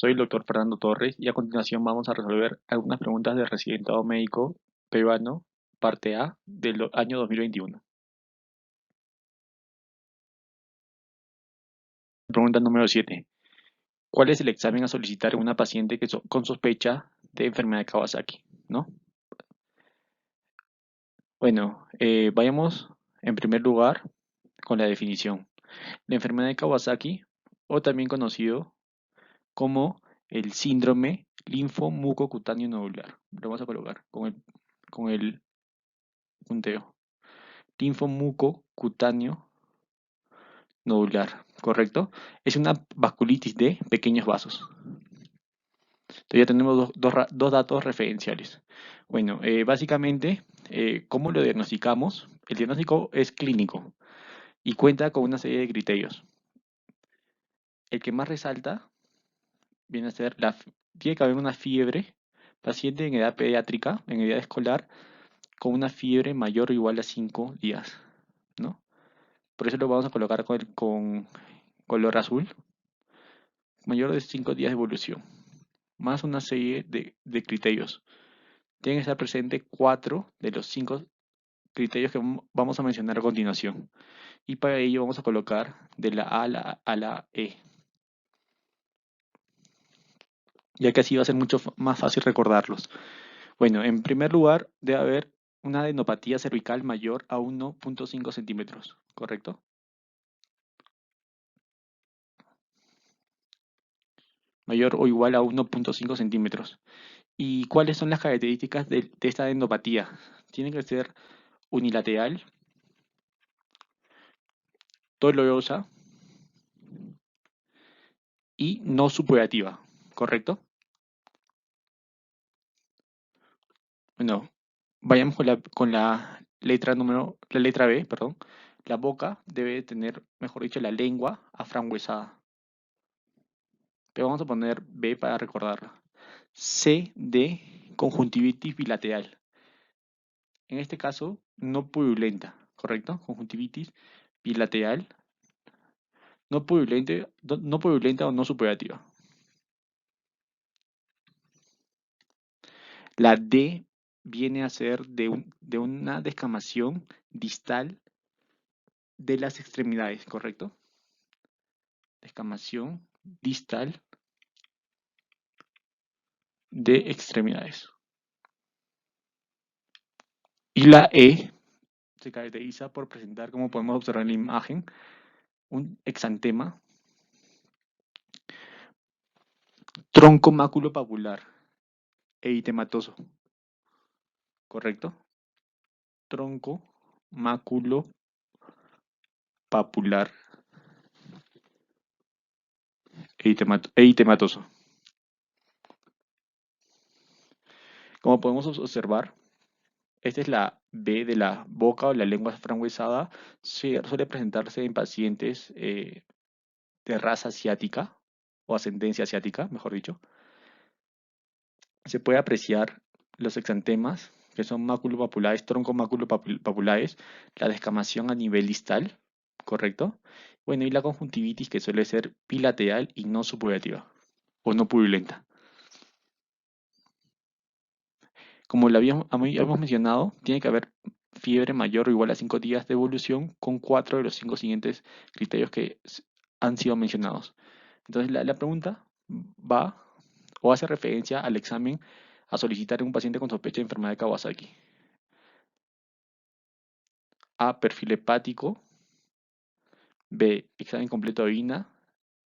Soy el doctor Fernando Torres y a continuación vamos a resolver algunas preguntas de residentado médico peruano, parte A, del año 2021. Pregunta número 7. ¿Cuál es el examen a solicitar en una paciente con sospecha de enfermedad de Kawasaki? ¿No? Bueno, vayamos en primer lugar con la definición. La enfermedad de Kawasaki, o también conocido como el síndrome linfomucocutáneo nodular. Lo vamos a colocar con el punteo. Linfomucocutáneo nodular, ¿correcto? Es una vasculitis de pequeños vasos. Entonces ya tenemos dos datos referenciales. Bueno, básicamente, ¿cómo lo diagnosticamos? El diagnóstico es clínico y cuenta con una serie de criterios. El que más resalta viene a ser tiene que haber una fiebre, paciente en edad pediátrica, en edad escolar, con una fiebre mayor o igual a 5 días, ¿no? Por eso lo vamos a colocar con color azul, mayor de 5 días de evolución, más una serie de criterios. Tienen que estar presentes 4 de los 5 criterios que vamos a mencionar a continuación. Y para ello vamos a colocar de la A a la E, ya que así va a ser mucho más fácil recordarlos. Bueno, en primer lugar debe haber una adenopatía cervical mayor a 1.5 centímetros, ¿correcto? Mayor o igual a 1.5 centímetros. ¿Y cuáles son las características de esta adenopatía? Tiene que ser unilateral, dolorosa y no supurativa, ¿correcto? Bueno, vayamos la letra B, perdón. La boca debe tener, mejor dicho, la lengua afranguesada. Pero vamos a poner B para recordarla. C de conjuntivitis bilateral. En este caso, no purulenta, ¿correcto? Conjuntivitis bilateral, no purulenta o no supurativa. La D viene a ser de una descamación distal de las extremidades, ¿correcto? Descamación distal de extremidades. Y la E se caracteriza por presentar, como podemos observar en la imagen, un exantema tronco maculopapular eritematoso, ¿correcto? Tronco maculopapular eritematoso. Como podemos observar, esta es la B de la boca o la lengua afranguesada. Suele presentarse en pacientes de raza asiática o ascendencia asiática, mejor dicho. Se puede apreciar los exantemas, que son maculopapulares, troncomaculopapulares, la descamación a nivel distal, ¿correcto? Bueno, y la conjuntivitis, que suele ser bilateral y no supurativa o no purulenta. Como lo habíamos mencionado, tiene que haber fiebre mayor o igual a 5 días de evolución con 4 de los 5 siguientes criterios que han sido mencionados. Entonces la pregunta va o hace referencia al examen a solicitar en un paciente con sospecha de enfermedad de Kawasaki. A, perfil hepático. B, examen completo de orina.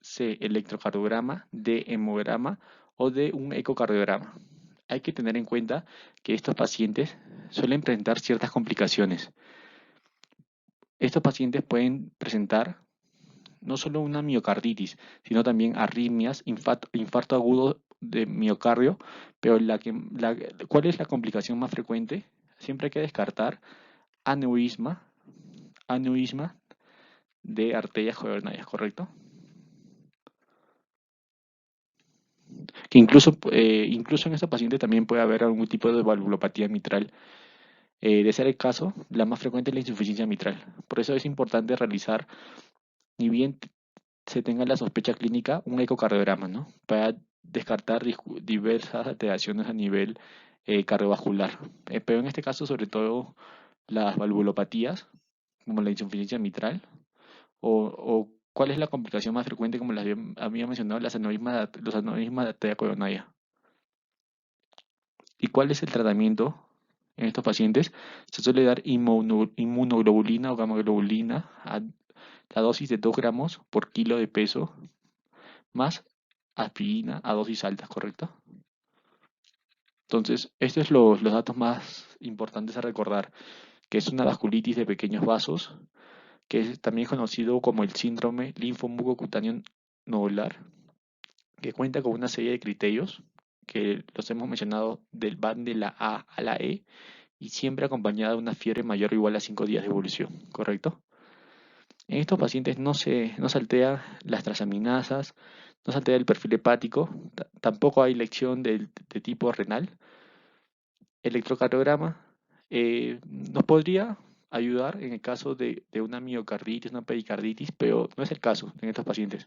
C, electrocardiograma. D, hemograma. O D, un ecocardiograma. Hay que tener en cuenta que estos pacientes suelen presentar ciertas complicaciones. Estos pacientes pueden presentar no solo una miocarditis, sino también arritmias, infarto agudo de miocardio, pero ¿cuál es la complicación más frecuente? Siempre hay que descartar aneurisma de arterias coronarias, ¿correcto? Que incluso en esta paciente también puede haber algún tipo de valvulopatía mitral. De ser el caso, la más frecuente es la insuficiencia mitral. Por eso es importante realizar, ni bien se tenga la sospecha clínica, un ecocardiograma, ¿no? Para descartar diversas alteraciones a nivel cardiovascular. Pero en este caso, sobre todo, las valvulopatías, como la insuficiencia mitral, o cuál es la complicación más frecuente, como las había mencionado, los aneurismas de arteria coronaria. ¿Y cuál es el tratamiento en estos pacientes? Se suele dar inmunoglobulina o gamma globulina a la dosis de 2 gramos por kilo de peso, más aspirina a dosis altas, ¿correcto? Entonces, estos son los datos más importantes a recordar, que es una vasculitis de pequeños vasos, que es también conocido como el síndrome linfomucocutáneo nodular, que cuenta con una serie de criterios que los hemos mencionado van de la A a la E y siempre acompañada de una fiebre mayor o igual a 5 días de evolución, ¿correcto? En estos pacientes no se altera las transaminasas, no se altera el perfil hepático, tampoco hay lección de tipo renal. Electrocardiograma nos podría ayudar en el caso de una miocarditis, una pericarditis, pero no es el caso en estos pacientes.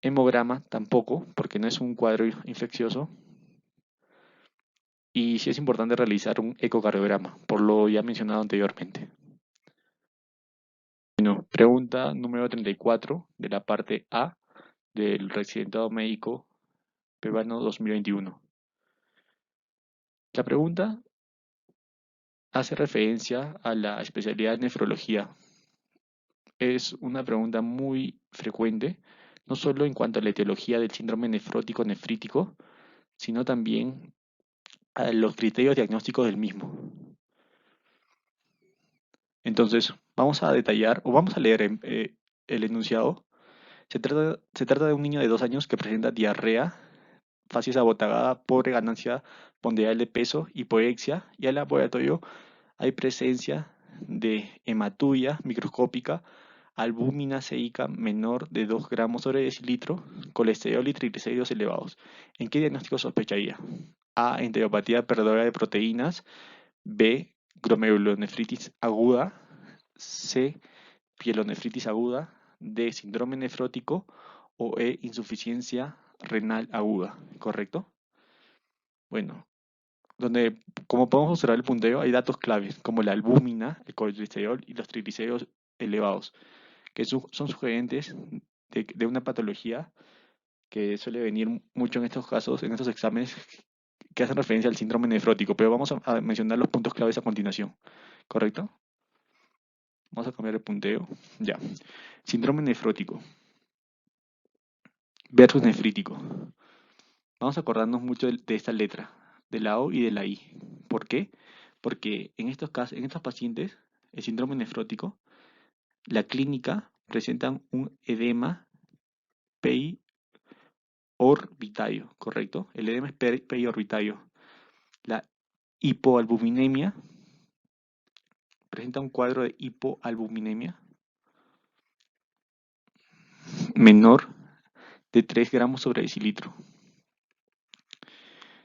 Hemograma tampoco, porque no es un cuadro infeccioso. Y sí es importante realizar un ecocardiograma, por lo ya mencionado anteriormente. Bueno, pregunta número 34 de la parte A del Residentado Médico Peruano 2021. La pregunta hace referencia a la especialidad de nefrología. Es una pregunta muy frecuente, no solo en cuanto a la etiología del síndrome nefrótico nefrítico, sino también a los criterios diagnósticos del mismo. Entonces, vamos a detallar o vamos a leer el enunciado. Se trata de un niño de 2 años que presenta diarrea, facies abotagada, pobre ganancia ponderal de peso, hipoexia, y al laboratorio hay presencia de hematuria microscópica, albúmina seica menor de 2 gramos sobre decilitro, colesterol y triglicéridos elevados. ¿En qué diagnóstico sospecharía? A. Enteropatía perdedora de proteínas. B. Glomerulonefritis aguda. C. Pielonefritis aguda. D. Síndrome nefrótico. O E. Insuficiencia renal aguda. ¿Correcto? Bueno, como podemos observar el punteo, hay datos claves como la albúmina, el colesterol y los triglicéridos elevados, que son sugerentes de una patología que suele venir mucho en estos casos, en estos exámenes que hacen referencia al síndrome nefrótico, pero vamos a mencionar los puntos claves a continuación, ¿correcto? Vamos a cambiar el punteo. Ya. Síndrome nefrótico versus nefrítico. Vamos a acordarnos mucho de esta letra, de la O y de la I. ¿Por qué? Porque en estos casos, en estos pacientes, el síndrome nefrótico, la clínica presentan un edema periorbitario, ¿correcto? El edema es periorbitario. La hipoalbuminemia presenta un cuadro de hipoalbuminemia menor de 3 gramos sobre decilitro.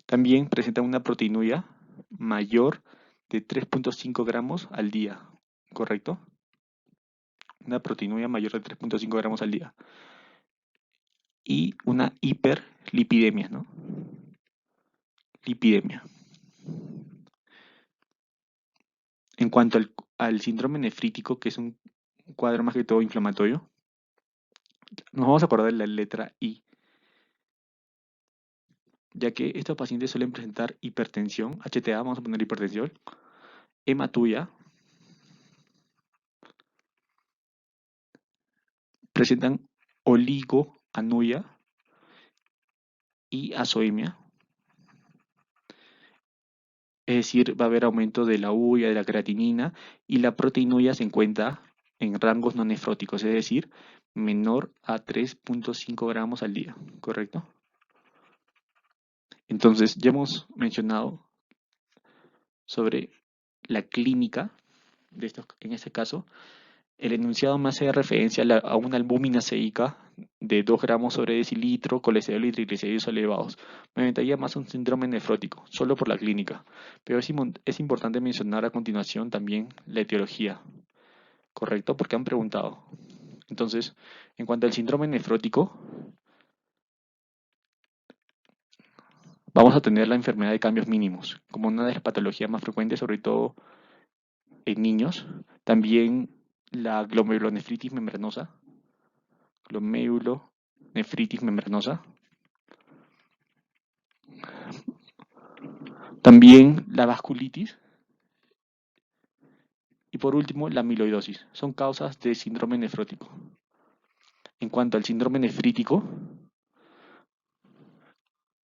También presenta una proteinuria mayor de 3.5 gramos al día, ¿correcto? Una proteinuria mayor de 3.5 gramos al día. Y una hiperlipidemia, ¿no? Lipidemia. En cuanto al síndrome nefrítico, que es un cuadro más que todo inflamatorio, nos vamos a acordar de la letra I, ya que estos pacientes suelen presentar hipertensión, HTA, vamos a poner hipertensión, hematuria, presentan oligoanuria y azoemia, es decir, va a haber aumento de la urea, de la creatinina, y la proteinuria se encuentra en rangos no nefróticos, es decir, menor a 3.5 gramos al día, ¿correcto? Entonces, ya hemos mencionado sobre la clínica de estos, en este caso. El enunciado me hace referencia a una albúmina seica de 2 gramos sobre decilitro, colesterol y triglicéridos elevados. Me aventaría más un síndrome nefrótico, solo por la clínica. Pero es importante mencionar a continuación también la etiología, ¿correcto? Porque han preguntado. Entonces, en cuanto al síndrome nefrótico, Vamos a tener la enfermedad de cambios mínimos, como una de las patologías más frecuentes, sobre todo en niños. También la glomerulonefritis membranosa, glomerulonefritis membranosa. También la vasculitis. Y por último, la amiloidosis. Son causas de síndrome nefrótico. En cuanto al síndrome nefrítico,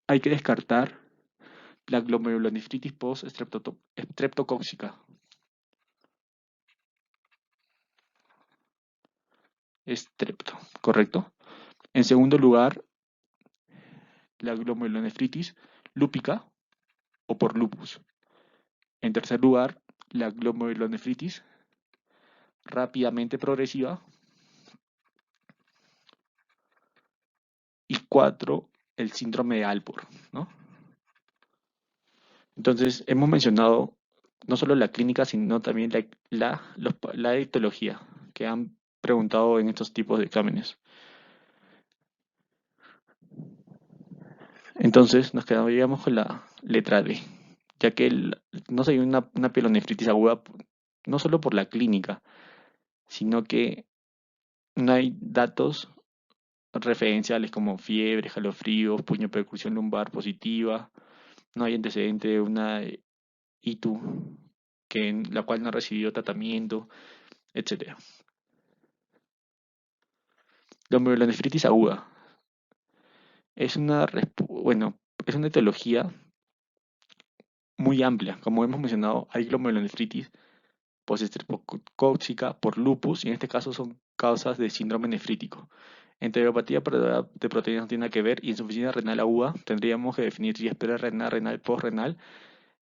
hay que descartar la glomerulonefritis post-estreptocóxica. Estrepto, ¿correcto? En segundo lugar, la glomerulonefritis lúpica o por lupus. En tercer lugar, la glomerulonefritis rápidamente progresiva. Y cuatro, el síndrome de Alport, ¿no? Entonces, hemos mencionado no solo la clínica, sino también la etiología que han preguntado en estos tipos de exámenes. Entonces, nos quedaríamos con la letra D, ya que no se una pielonefritis aguda no solo por la clínica, sino que no hay datos referenciales como fiebre, escalofríos, puño de percusión lumbar positiva, no hay antecedente de una ITU en la cual no ha recibido tratamiento, etcétera. La glomerulonefritis aguda es bueno, es una etiología muy amplia. Como hemos mencionado, hay glomerulonefritis postestreptocóxica por lupus y en este caso son causas de síndrome nefrítico. Enteropatía de proteínas no tiene nada que ver y insuficiencia renal aguda tendríamos que definir si es prerenal, renal, postrenal,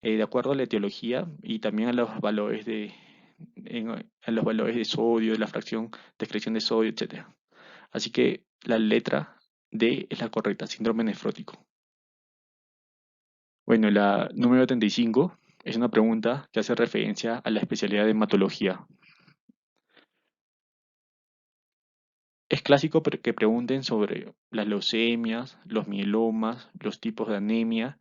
de acuerdo a la etiología y también a los valores a los valores de sodio, de la fracción de excreción de sodio, etcétera. Así que la letra D es la correcta, síndrome nefrótico. Bueno, la número 35 es una pregunta que hace referencia a la especialidad de hematología. Es clásico que pregunten sobre las leucemias, los mielomas, los tipos de anemia,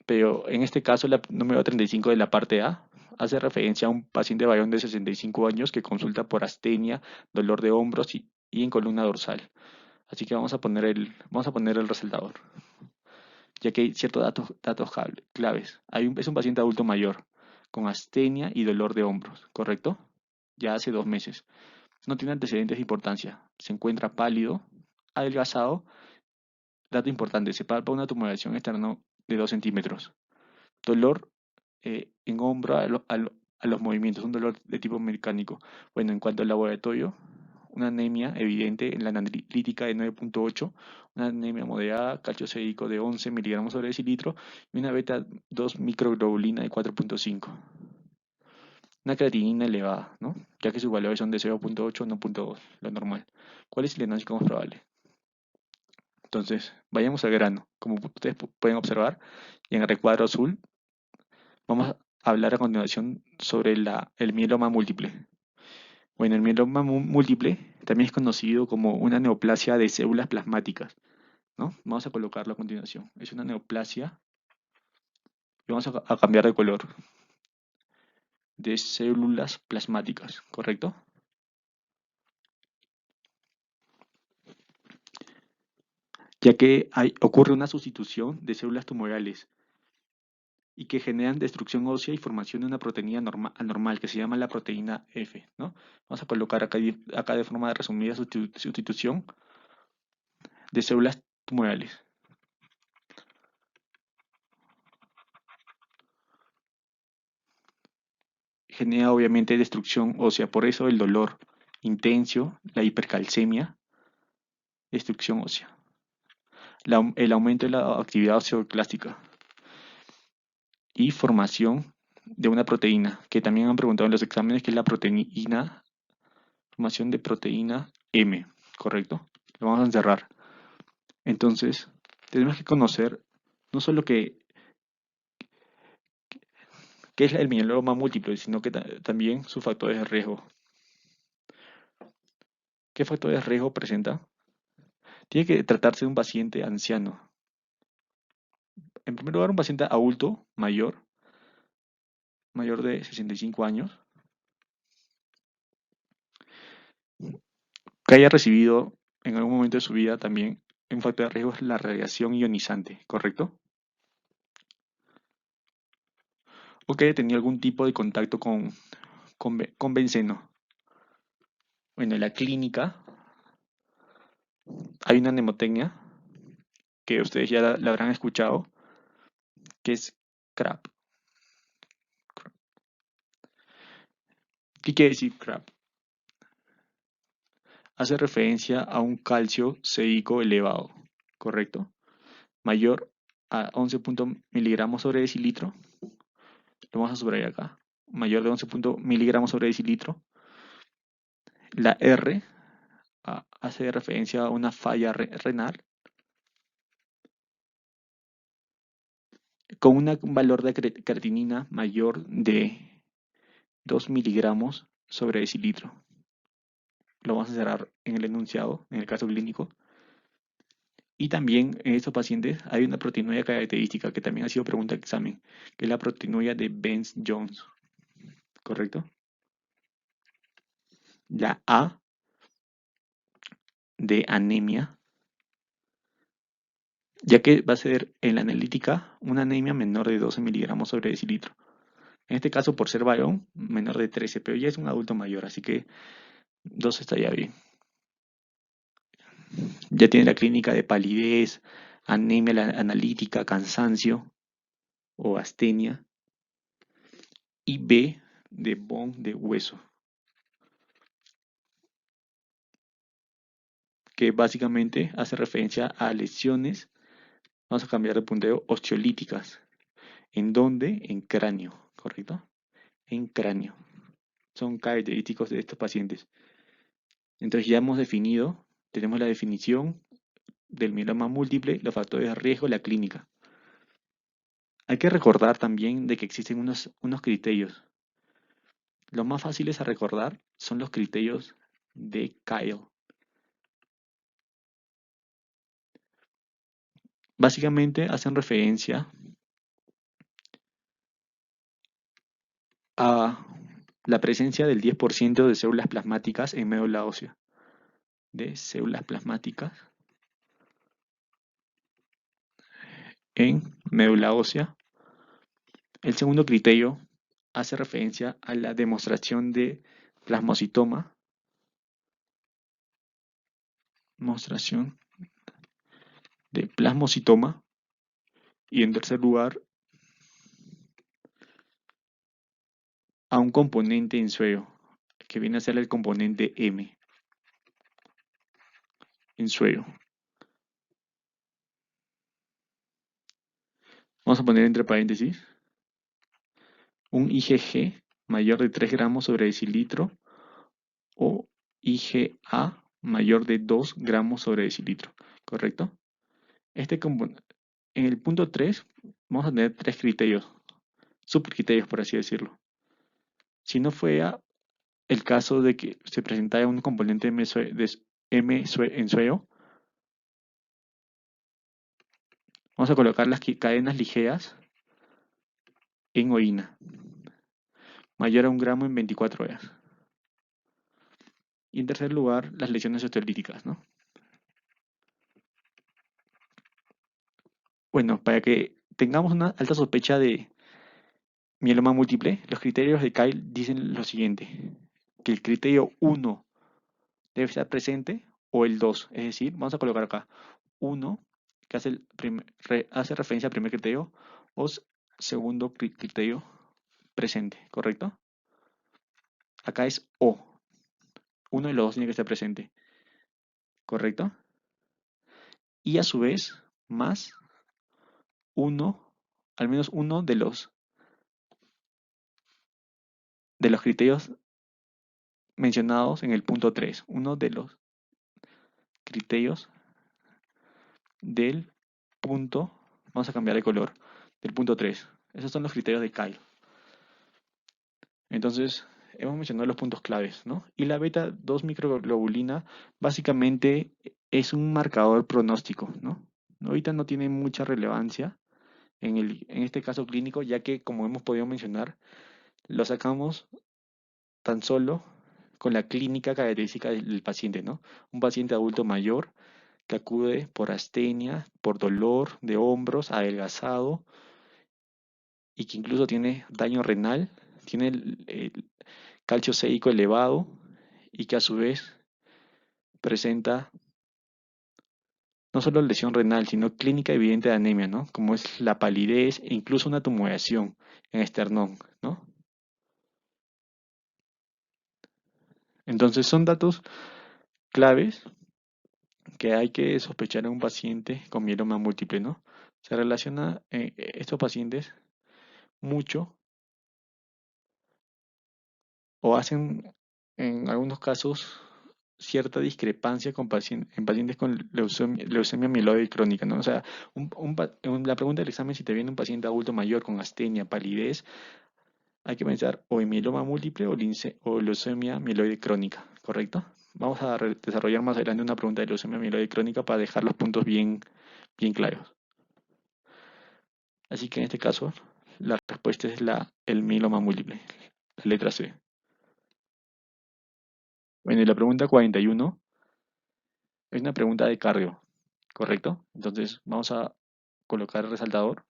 pero en este caso la número 35 de la parte A hace referencia a un paciente varón de 65 años que consulta por astenia, dolor de hombros y en columna dorsal. Así que vamos a poner el resaltador, ya que hay ciertos datos claves. Es un paciente adulto mayor con astenia y dolor de hombros, ¿correcto? Ya hace 2 meses. No tiene antecedentes de importancia. Se encuentra pálido, adelgazado. Dato importante, se palpa una tumoración externa de 2 centímetros. Dolor en hombro a los movimientos, un dolor de tipo mecánico. Bueno, en cuanto al laboratorio, una anemia evidente en la analítica de 9.8, una anemia moderada, calcio sérico de 11 miligramos sobre decilitro y una beta 2 microglobulina de 4.5. Una creatinina elevada, ¿no? Ya que sus valores son de 0.8 a 1.2, lo normal. ¿Cuál es el diagnóstico más probable? Entonces, vayamos al grano. Como ustedes pueden observar, y en el recuadro azul, vamos a hablar a continuación sobre el mieloma múltiple. Bueno, el mieloma múltiple también es conocido como una neoplasia de células plasmáticas, ¿no? Vamos a colocarlo a continuación. Es una neoplasia, y vamos a cambiar de color, de células plasmáticas, ¿correcto? Ya que ocurre una sustitución de células tumorales y que generan destrucción ósea y formación de una proteína anormal que se llama la proteína F, ¿no? Vamos a colocar acá de forma resumida sustitución de células tumorales. Genera obviamente destrucción ósea, por eso el dolor intenso, la hipercalcemia, destrucción ósea, el aumento de la actividad osteoclástica y formación de una proteína, que también han preguntado en los exámenes, que es la proteína, formación de proteína M, ¿correcto? Lo vamos a encerrar. Entonces, tenemos que conocer no solo qué es el mieloma múltiple, sino que también sus factores de riesgo. ¿Qué factores de riesgo presenta? Tiene que tratarse de un paciente anciano, en primer lugar, un paciente adulto mayor de 65 años, que haya recibido en algún momento de su vida también un factor de riesgo es la radiación ionizante, ¿correcto? O que haya tenido algún tipo de contacto con benceno. Bueno, en la clínica hay una mnemotecnia que ustedes ya la habrán escuchado, que es CRAP. ¿Qué quiere decir CRAP? Hace referencia a un calcio seico elevado, ¿correcto? Mayor a 11 miligramos sobre decilitro. Lo vamos a subrayar acá. Mayor de 11 miligramos sobre decilitro. La R hace referencia a una falla renal con un valor de creatinina mayor de 2 miligramos sobre decilitro. Lo vamos a cerrar en el enunciado, en el caso clínico. Y también en estos pacientes hay una proteinuria característica que también ha sido pregunta de examen, que es la proteinuria de Benz-Jones, ¿correcto? La A de anemia, ya que va a ser en la analítica una anemia menor de 12 miligramos sobre decilitro. En este caso, por ser varón, menor de 13, pero ya es un adulto mayor, así que 12 estaría bien. Ya tiene la clínica de palidez, anemia analítica, cansancio o astenia. Y B de bone de hueso, que básicamente hace referencia a lesiones, vamos a cambiar de punteo, osteolíticas. ¿En dónde? En cráneo, ¿correcto? En cráneo. Son característicos de estos pacientes. Entonces ya hemos definido, tenemos la definición del mieloma múltiple, los factores de riesgo, la clínica. Hay que recordar también de que existen unos criterios. Los más fáciles a recordar son los criterios de Kyle. Básicamente hacen referencia a la presencia del 10% de células plasmáticas en médula ósea. De células plasmáticas en médula ósea. El segundo criterio hace referencia a la demostración de plasmocitoma. Demostración de plasmocitoma. Y en tercer lugar, a un componente en suero, que viene a ser el componente M en suero. Vamos a poner entre paréntesis un IgG mayor de 3 gramos sobre decilitro o IgA mayor de 2 gramos sobre decilitro, ¿correcto? En el punto 3 vamos a tener tres criterios, subcriterios por así decirlo. Si no fuera el caso de que se presentara un componente M en suero, vamos a colocar las cadenas ligeras en orina, mayor a 1 gramo en 24 horas. Y en tercer lugar, las lesiones osteolíticas, ¿no? Bueno, para que tengamos una alta sospecha de mieloma múltiple, los criterios de Kyle dicen lo siguiente, que el criterio 1 debe estar presente o el 2, es decir, vamos a colocar acá 1, que hace referencia al primer criterio, o segundo criterio presente, ¿correcto? Acá es O, uno de los dos tiene que estar presente, ¿correcto? Y a su vez, más uno, al menos uno de los criterios mencionados en el punto 3, uno de los criterios del punto, vamos a cambiar de color, del punto 3. Esos son los criterios de Kyle. Entonces, hemos mencionado los puntos claves, ¿no? Y la beta 2 microglobulina básicamente es un marcador pronóstico, ¿no? Ahorita no tiene mucha relevancia en este caso clínico, ya que, como hemos podido mencionar, lo sacamos tan solo con la clínica característica del paciente, ¿no? Un paciente adulto mayor que acude por astenia, por dolor de hombros, adelgazado y que incluso tiene daño renal, tiene el calcio seico elevado y que a su vez presenta no solo lesión renal, sino clínica evidente de anemia, ¿no? Como es la palidez e incluso una tumoración en esternón, ¿no? Entonces son datos claves que hay que sospechar en un paciente con mieloma múltiple, ¿no? Se relaciona estos pacientes mucho o hacen en algunos casos cierta discrepancia en pacientes con leucemia mieloide crónica, ¿no? O sea, la pregunta del examen, si te viene un paciente adulto mayor con astenia, palidez, hay que pensar o en mieloma múltiple o leucemia mieloide crónica, ¿correcto? Vamos a desarrollar más adelante una pregunta de leucemia mieloide crónica para dejar los puntos bien claros. Así que en este caso, la respuesta es el mieloma múltiple, la letra C. Bueno, y la pregunta 41 es una pregunta de cardio, ¿correcto? Entonces vamos a colocar el resaltador.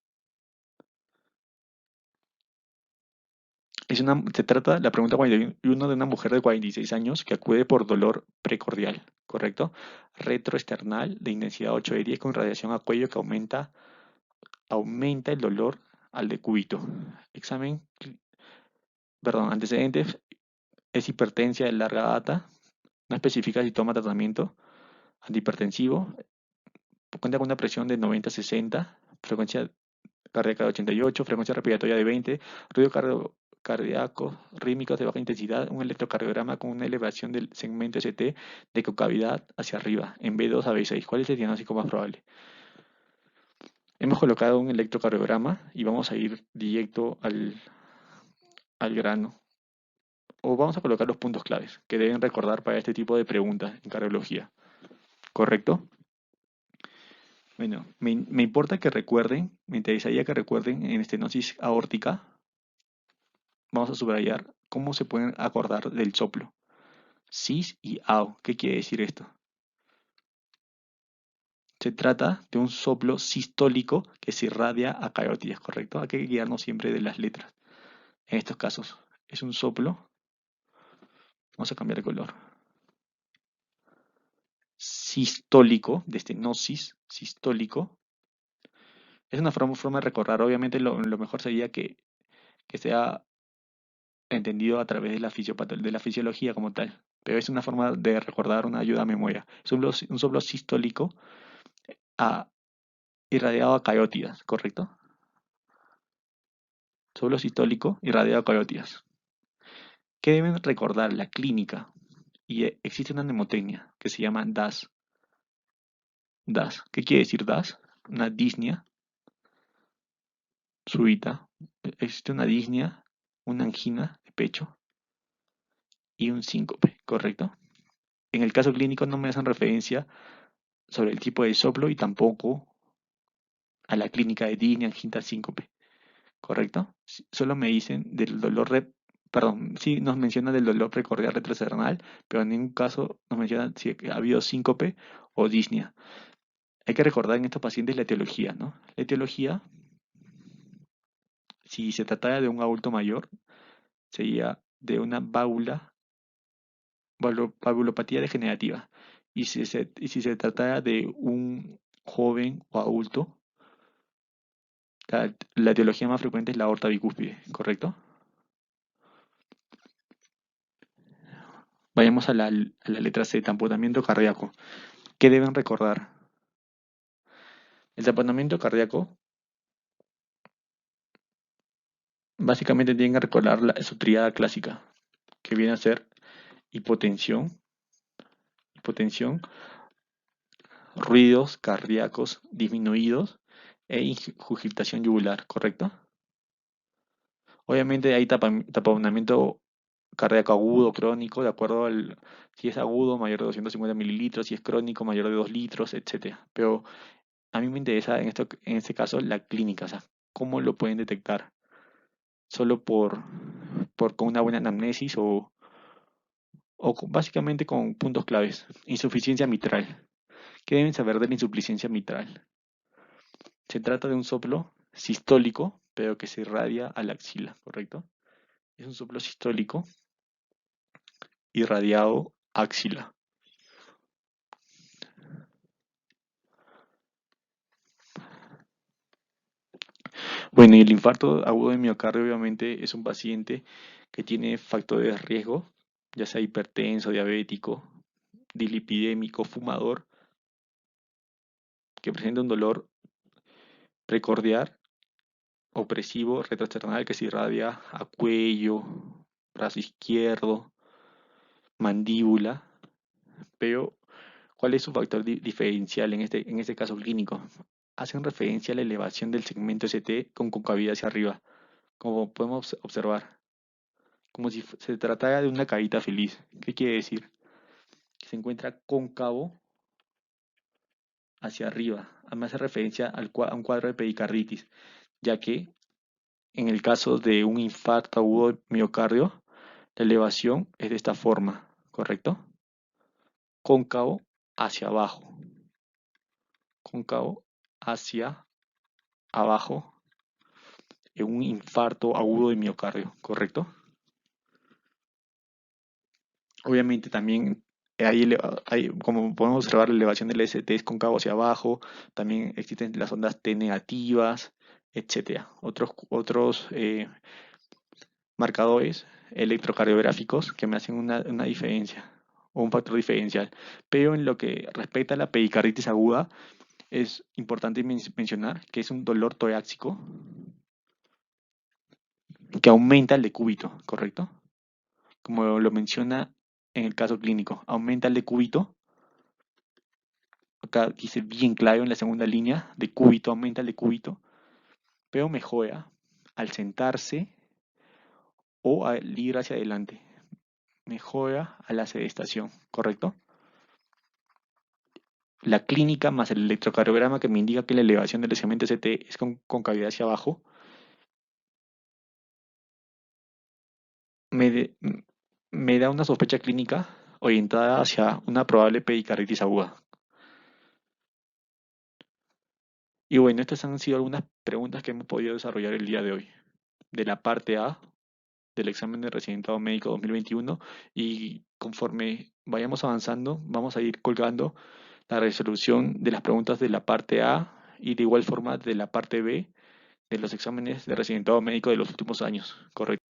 Se trata, la pregunta 41, de una mujer de 46 años que acude por dolor precordial, ¿correcto? Retroesternal de intensidad 8 de 10 con radiación a cuello que aumenta el dolor al decúbito. Antecedentes, es hipertensia de larga data, no especifica si toma tratamiento antihipertensivo, cuenta con una presión de 90-60, frecuencia cardíaca de 88, frecuencia respiratoria de 20, ruido cardíaco, rítmicos de baja intensidad, un electrocardiograma con una elevación del segmento ST de concavidad hacia arriba, en B2 a B6. ¿Cuál es el diagnóstico más probable? Hemos colocado un electrocardiograma y vamos a ir directo al grano. O vamos a colocar los puntos claves que deben recordar para este tipo de preguntas en cardiología. ¿Correcto? Bueno, me importa que recuerden, me interesaría que recuerden en estenosis aórtica, vamos a subrayar cómo se pueden acordar del soplo. Sis y AO. ¿Qué quiere decir esto? Se trata de un soplo sistólico que se irradia a carótidas, ¿correcto? Hay que guiarnos siempre de las letras. En estos casos, es un soplo. Vamos a cambiar de color. Sistólico, de estenosis, sistólico. Es una forma de recordar. Obviamente lo mejor sería que sea entendido a través de de la fisiología como tal. Pero es una forma de recordar, una ayuda a memoria. Es un soplo sistólico irradiado a carótidas, ¿correcto? Soplo sistólico irradiado a carótidas. ¿Qué deben recordar? La clínica. Y existe una mnemotecnia que se llama DAS. DAS. ¿Qué quiere decir DAS? Una disnea súbita. Existe una disnea, una angina de pecho y un síncope, ¿correcto? En el caso clínico no me hacen referencia sobre el tipo de soplo y tampoco a la clínica de disnea, angina, síncope, ¿correcto? Solo me dicen del perdón, sí nos menciona del dolor precordial retrocernal, pero en ningún caso nos menciona si ha habido síncope o disnea. Hay que recordar en estos pacientes la etiología, ¿no? La etiología, si se tratara de un adulto mayor, sería de una valvulopatía degenerativa. Y si se tratara de un joven o adulto, la etiología más frecuente es la aorta bicúspide, ¿correcto? Vayamos a la letra C, tamponamiento cardíaco. ¿Qué deben recordar? El tamponamiento cardíaco, básicamente tienen que recordar su tríada clásica, que viene a ser hipotensión, ruidos cardíacos disminuidos e ingurgitación yugular, ¿correcto? Obviamente hay taponamiento cardíaco agudo, crónico, de acuerdo si es agudo, mayor de 250 mililitros, si es crónico, mayor de 2 litros, etcétera. Pero a mí me interesa en este caso la clínica, o sea, ¿cómo lo pueden detectar? ¿Solo con una buena anamnesis básicamente con puntos claves? Insuficiencia mitral. ¿Qué deben saber de la insuficiencia mitral? Se trata de un soplo sistólico, pero que se irradia a la axila, ¿correcto? Es un soplo sistólico irradiado axila. Bueno, y el infarto agudo de miocardio obviamente es un paciente que tiene factores de riesgo, ya sea hipertenso, diabético, dilipidémico, fumador, que presenta un dolor precordial, opresivo, retroesternal que se irradia a cuello, brazo izquierdo, mandíbula, pero ¿cuál es su factor diferencial en este caso clínico? Hacen referencia a la elevación del segmento ST con concavidad hacia arriba, como podemos observar, como si se tratara de una carita feliz. ¿Qué quiere decir? Que se encuentra cóncavo hacia arriba. Además hace referencia a un cuadro de pericarditis, ya que en el caso de un infarto agudo de miocardio, la elevación es de esta forma, ¿correcto? Cóncavo hacia abajo, cóncavo hacia abajo en un infarto agudo de miocardio, ¿correcto? Obviamente también como podemos observar, la elevación del ST es cóncavo hacia abajo, también existen las ondas T negativas, etcétera. Otros marcadores electrocardiográficos que me hacen una diferencia o un factor diferencial. Pero en lo que respecta a la pericarditis aguda, es importante mencionar que es un dolor torácico que aumenta el decúbito, ¿correcto? Como lo menciona en el caso clínico, aumenta el decúbito. Acá dice bien claro en la segunda línea, decúbito, aumenta el decúbito, pero mejora al sentarse o al ir hacia adelante. Mejora a la sedestación, ¿correcto? La clínica más el electrocardiograma que me indica que la elevación del segmento ST es con cavidad hacia abajo, me, de- me da una sospecha clínica orientada hacia una probable pericarditis aguda. Y bueno, estas han sido algunas preguntas que hemos podido desarrollar el día de hoy, de la parte A del examen de residentado médico 2021, y conforme vayamos avanzando, vamos a ir colgando la resolución de las preguntas de la parte A y de igual forma de la parte B de los exámenes de residentado médico de los últimos años, ¿correcto?